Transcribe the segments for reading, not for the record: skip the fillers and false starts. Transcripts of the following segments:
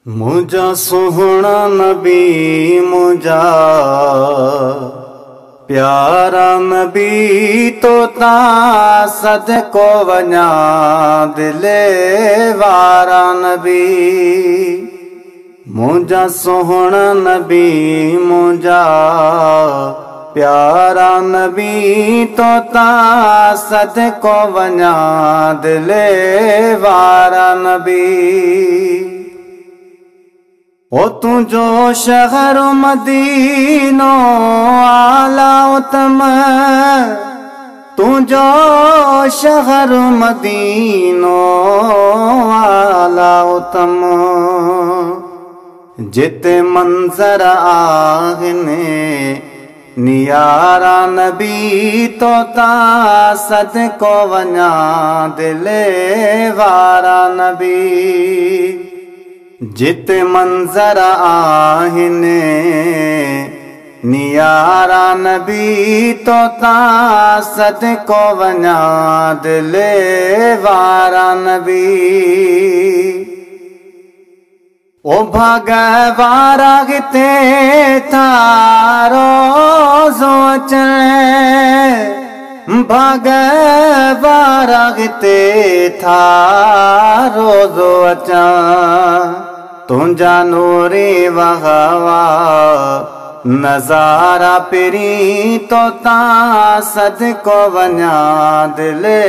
मुझा सोहना नबी मुझा प्यारा नबी तोता सदको वञा दिले वारा नबी। मुझा सोहना नबी मुझा प्यारा नबी तोता सदको वञा दिले वारा नबी। ओ तुझो शहर मदीनो आला उत्तम, तुझो शहर मदीनो आला उत्तम। जिते मंजर आगने नियारा नबी तोता सदको वञा दिले वारा नबी। जिते मंजर आहिने नियारा नबी तोता सदको वञा दिले वारा नबी। ओ भगवारा गिते थारो जो अचने, भगवारा गिते थारो जो अचा। तुझा नूरे वहवा नजारा पिरी तोता सदको वञा दिले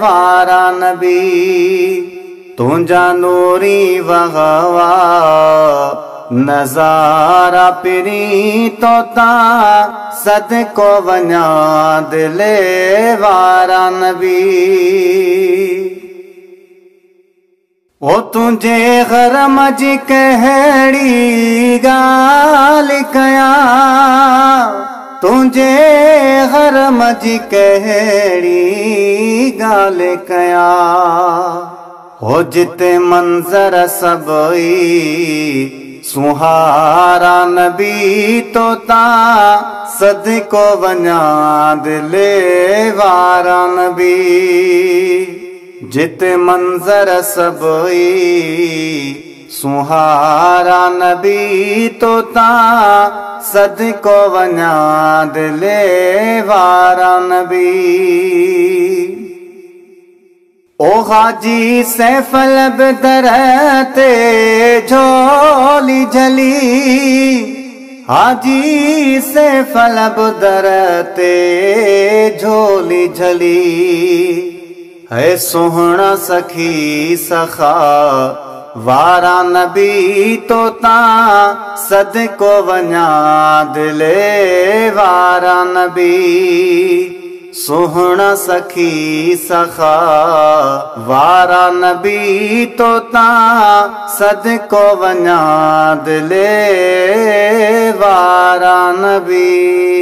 वारा नबी। तुझा नूरी वहवा नजारा पिरी तोता सदको वञा दिले वारा नबी। ओ तुझे घर मजी कहड़ी गाल कया, तुझे घर मजी कहड़ी गाल कया। हो जिते मंजर सबई सुहारा नबी तोता सदको वञा दिले वारा नबी। जिते मंजर सबई सुहारा नबी तोता सदको वञा दिले वारा नबी। ओ हाजी सैफल बदर ते झोली झली, हाजी सैफल बदर ते झोली झली। है सोहना सखी सखा वारा नबी तोता सदको वञा दिले वारा नबी। सोहना सखी सखा वारा नबी तोता सदको वञा दिले वारा नबी।